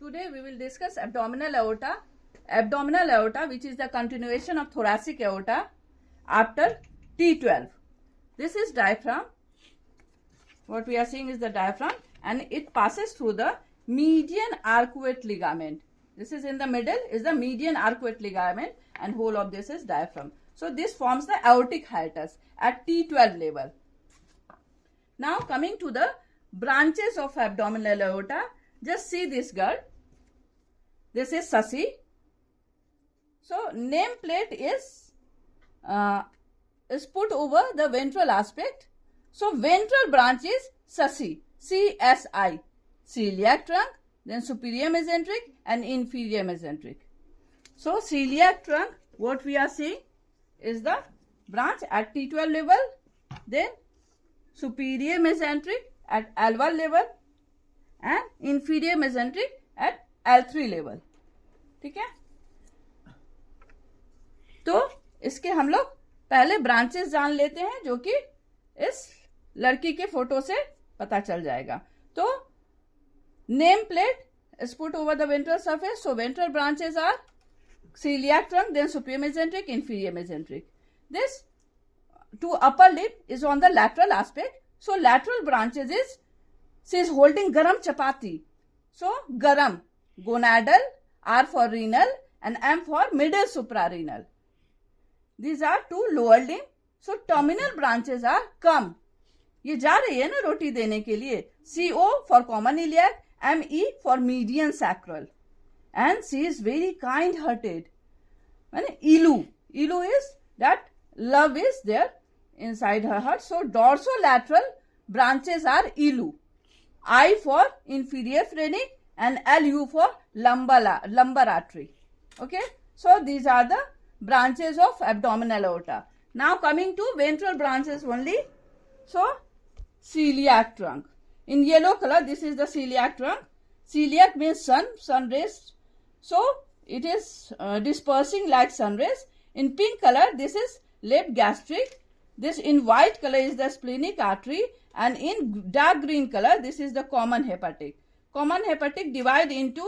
Today we will discuss abdominal aorta. Abdominal aorta, which is the continuation of thoracic aorta after T12. This is diaphragm. What we are seeing is the diaphragm, and it passes through the median arcuate ligament. This is in the middle is the median arcuate ligament, and whole of this is diaphragm. So this forms the aortic hiatus at T12 level. Now coming to the branches of abdominal aorta, just see this girl. This is Sasi. So nameplate is put over the ventral aspect. So ventral branch is Sasi, CSI, celiac trunk, then superior mesenteric and inferior mesenteric. So celiac trunk, what we are seeing is the branch at T12 level, then superior mesenteric at L1 level and inferior mesenteric at L3 level. ठीक है, तो इसके हम लोग पहले branches जान लेते हैं, जो कि इस लड़की के फोटो से पता चल जाएगा. तो name plate is put over the ventral surface. So ventral branches are celiac trunk, then superior mesenteric, inferior mesenteric. This to upper lip is on the lateral aspect. So lateral branches is, she is holding garam chapati. So garam, gonadal, R for renal and M for middle suprarenal. These are two lower limb. So terminal branches are come. ये जा रही है ना रोटी देने के लिए. CO for common iliac, ME for median sacral, and she is very kind hearted. And Ilu is that love is there inside her heart. So dorsolateral branches are Ilu. I for inferior phrenic and LU for lumbar artery. Okay, so these are the branches of abdominal aorta. Now coming to ventral branches only. So celiac trunk. In yellow color, this is the celiac trunk. Celiac means sun rays. So it is dispersing like sun rays. In pink color, this is left gastric. This in white color is the splenic artery, and in dark green color, this is the common hepatic. Common hepatic divide into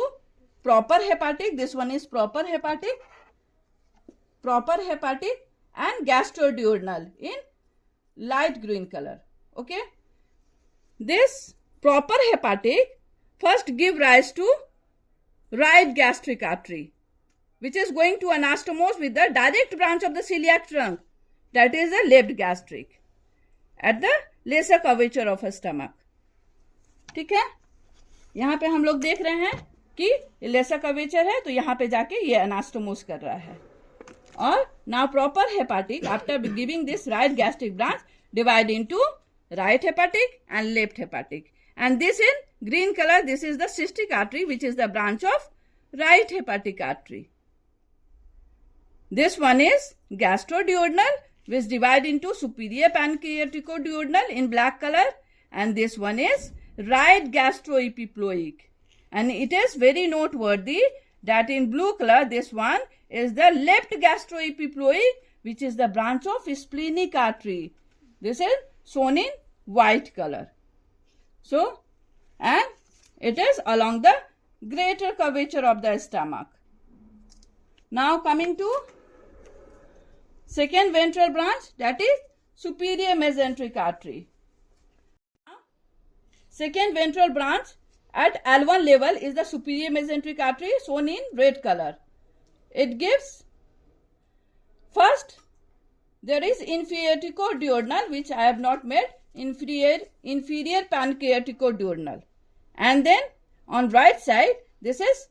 proper hepatic. This one is proper hepatic and gastroduodenal in light green color. Okay. This proper hepatic first give rise to right gastric artery, which is going to anastomose with the direct branch of the celiac trunk, that is the left gastric, at the lesser curvature of a stomach. ठीक है, यहाँ पे हम लोग देख रहे हैं कि लेसर कर्वेचर है, तो यहाँ पे जाके ये अनास्टोमोस कर रहा है. और now proper hepatic after giving this right gastric branch divide into right hepatic and left hepatic, and this in green color, this is the cystic artery, which is the branch of right hepatic artery. This one is gastroduodenal, which divide into superior pancreaticoduodenal in black color, and this one is right gastroepiploic, and it is very noteworthy that in blue color, this one is the left gastroepiploic, which is the branch of splenic artery. This is shown in white color. So, and it is along the greater curvature of the stomach. Now coming to second ventral branch, that is superior mesenteric artery. Second ventral branch at L1 level is the superior mesenteric artery, shown in red color. It gives, first there is inferior-duodenal, which I have not made, inferior pancreaticoduodenal, and then on right side this is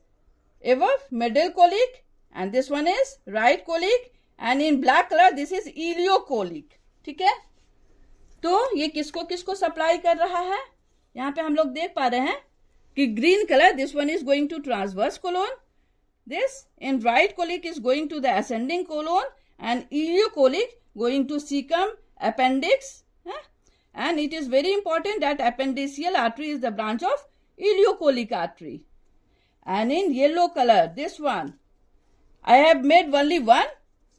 above middle colic, and this one is right colic, and in black color this is ileocolic. ठीक है, तो ये किसको किसको supply कर रहा है, यहाँ पे हम लोग देख पा रहे हैं कि green colour, this one is going to transverse colon, this in right colic is going to the ascending colon, and ileocolic going to cecum, appendix, and it is very important that appendiceal artery is the branch of ileocolic artery. And in yellow color, this one I have made only one,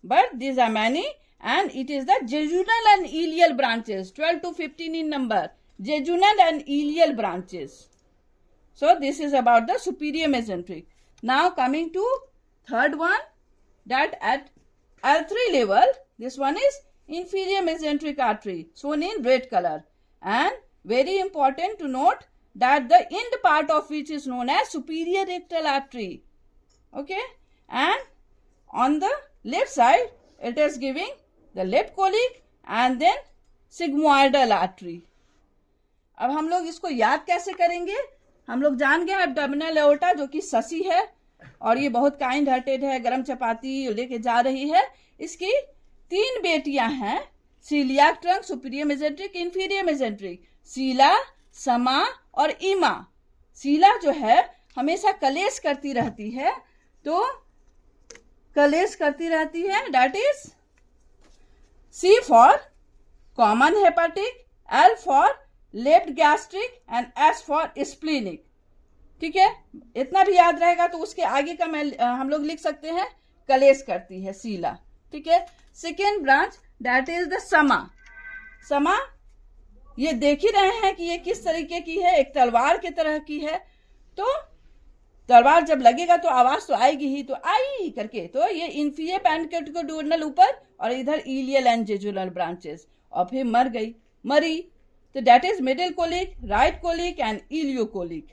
but these are many, and it is the jejunal and ileal branches, 12 to 15 in number, jejunal and ileal branches. So this is about the superior mesenteric. Now coming to third one, that at L3 level, this one is inferior mesenteric artery shown in red color, and very important to note that the end part of which is known as superior rectal artery. Okay, and on the left side it is giving the left colic and then sigmoidal artery. अब हम लोग इसको याद कैसे करेंगे? हम लोग जान गए एब्डोमिनल एओर्टा जो कि ससी है और ये बहुत काइंड हार्टेड है, गरम चपाती लेके जा रही है. इसकी 3 बेटियां हैं, coeliac trunk, superior mesenteric, inferior mesenteric. सीला, समा और ईमा. सीला जो है हमेशा कलेश करती रहती है, तो कलेश करती रहती है, that is C for common hepatic, L for left gastric and S for splenic. ठीक है, इतना भी याद रहेगा तो उसके आगे का हम लोग लिख सकते हैं कलेश करती है सीला. ठीक है. Second branch that is the समा. समा ये देख ही रहे हैं कि ये किस तरीके की है, एक तलवार की तरह की है. तो तलवार जब लगेगा तो आवाज तो आएगी ही, तो आई करके. तो ये इंफीरियर पैनकेटिकोडुओडनल ऊपर और इधर इलियल एंड जेजुलर ब्रांचेस, और फिर मरी. तो that is middle colic, right colic and इलियो colic.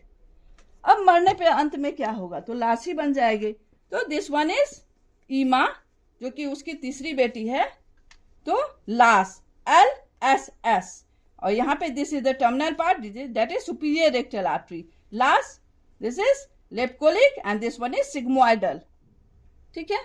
अब मरने पे अंत में क्या होगा? तो लाश ही बन जाएगी. तो दिस वन इज ईमा जो कि उसकी तीसरी बेटी है, तो लाश LSS. और यहाँ पे this is the terminal part, that is superior rectal artery. लाश, this is left colic and this one is sigmoidal. ठीक है.